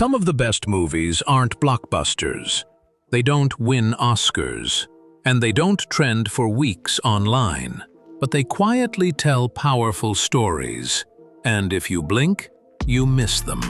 Some of the best movies aren't blockbusters. They don't win Oscars. And they don't trend for weeks online. But they quietly tell powerful stories. And if you blink, you miss them.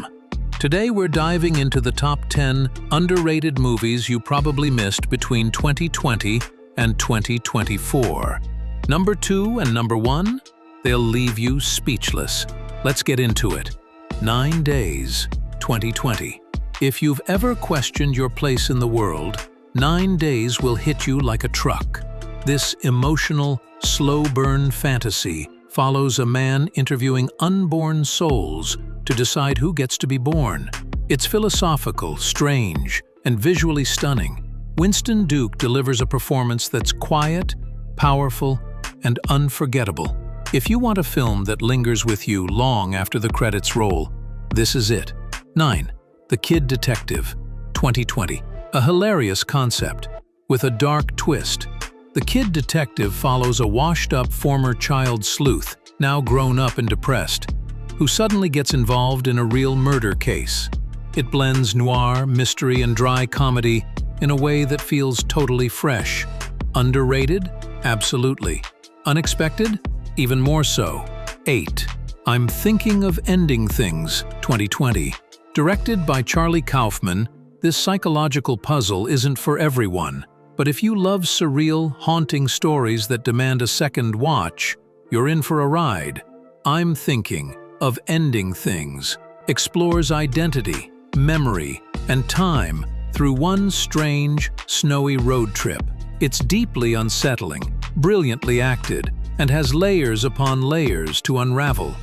Today we're diving into the top 10 underrated movies you probably missed between 2020 and 2024. Number 2 and number 1, they'll leave you speechless. Let's get into it. 9 Days, 2020. If you've ever questioned your place in the world, 9 Days will hit you like a truck. This emotional, slow-burn fantasy follows a man interviewing unborn souls to decide who gets to be born. It's philosophical, strange, and visually stunning. Winston Duke delivers a performance that's quiet, powerful, and unforgettable. If you want a film that lingers with you long after the credits roll, this is it. 9. The Kid Detective, 2020. A hilarious concept, with a dark twist. The Kid Detective follows a washed-up former child sleuth, now grown up and depressed, who suddenly gets involved in a real murder case. It blends noir, mystery, and dry comedy in a way that feels totally fresh. Underrated? Absolutely. Unexpected? Even more so. 8. I'm Thinking of Ending Things, 2020. Directed by Charlie Kaufman, this psychological puzzle isn't for everyone. But if you love surreal, haunting stories that demand a second watch, you're in for a ride. I'm Thinking of Ending Things explores identity, memory, and time through one strange, snowy road trip. It's deeply unsettling, brilliantly acted, and has layers upon layers to unravel.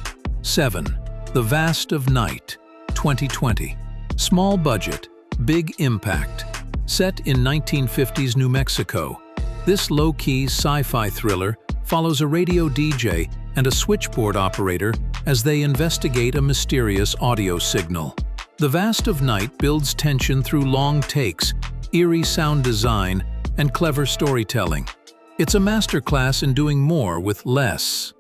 7. The Vast of Night, 2020. Small budget, big impact. Set in 1950s New Mexico, this low-key sci-fi thriller follows a radio DJ and a switchboard operator as they investigate a mysterious audio signal. The Vast of Night builds tension through long takes, eerie sound design, and clever storytelling. It's a masterclass in doing more with less,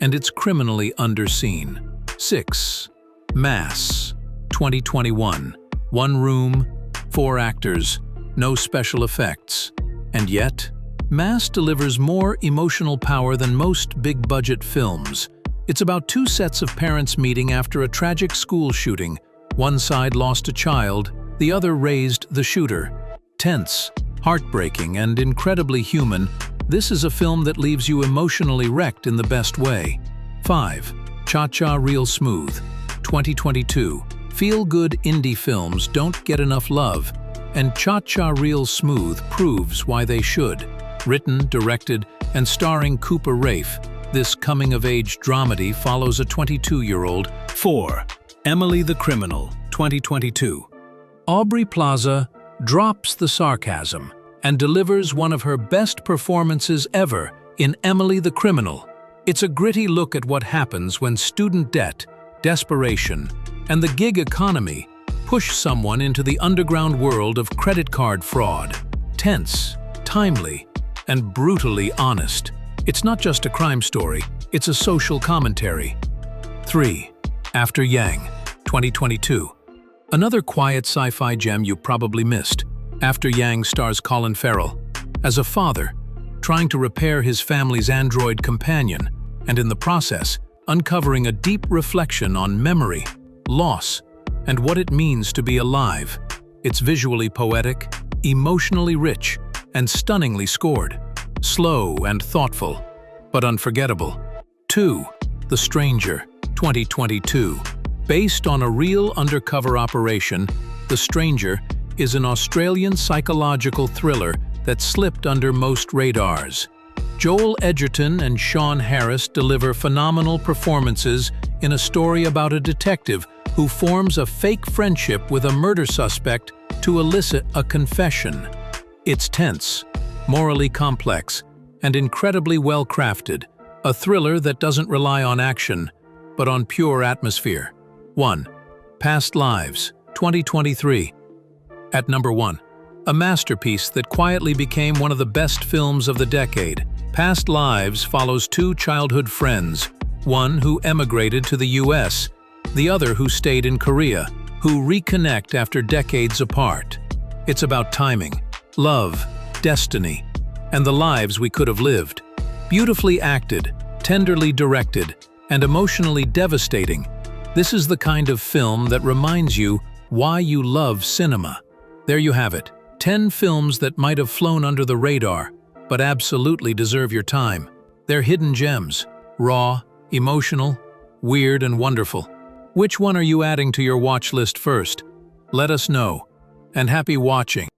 and it's criminally underseen. 6. Mass, 2021. One room, 4 actors, no special effects. And yet, Mass delivers more emotional power than most big-budget films. It's about 2 sets of parents meeting after a tragic school shooting. One side lost a child, the other raised the shooter. Tense, heartbreaking, and incredibly human, this is a film that leaves you emotionally wrecked in the best way. 5. Chaa Real Smooth, 2022. Feel-good indie films don't get enough love, and Chaa Real Smooth proves why they should. Written, directed, and starring Cooper Raiff, this coming-of-age dramedy follows a 22-year-old. 4. Emily the Criminal, 2022. Aubrey Plaza drops the sarcasm and delivers one of her best performances ever in Emily the Criminal. It's a gritty look at what happens when student debt, desperation, and the gig economy push someone into the underground world of credit card fraud. Tense, timely, and brutally honest. It's not just a crime story, it's a social commentary. 3. After Yang, 2022. Another quiet sci-fi gem you probably missed. After Yang stars Colin Farrell as a father trying to repair his family's android companion, and in the process, uncovering a deep reflection on memory, loss, and what it means to be alive. It's visually poetic, emotionally rich, and stunningly scored. Slow and thoughtful, but unforgettable. 2. The Stranger, 2022. Based on a real undercover operation, The Stranger is an Australian psychological thriller that slipped under most radars. Joel Edgerton and Sean Harris deliver phenomenal performances in a story about a detective who forms a fake friendship with a murder suspect to elicit a confession. It's tense, morally complex, and incredibly well-crafted, a thriller that doesn't rely on action, but on pure atmosphere. 1. Past Lives, 2023. At number 1. A masterpiece that quietly became one of the best films of the decade. Past Lives follows 2 childhood friends, one who emigrated to the US, the other who stayed in Korea, who reconnect after decades apart. It's about timing, love, destiny, and the lives we could have lived. Beautifully acted, tenderly directed, and emotionally devastating, this is the kind of film that reminds you why you love cinema. There you have it, 10 films that might have flown under the radar, but absolutely deserve your time. They're hidden gems, raw, emotional, weird, and wonderful. Which one are you adding to your watch list first? Let us know. And happy watching.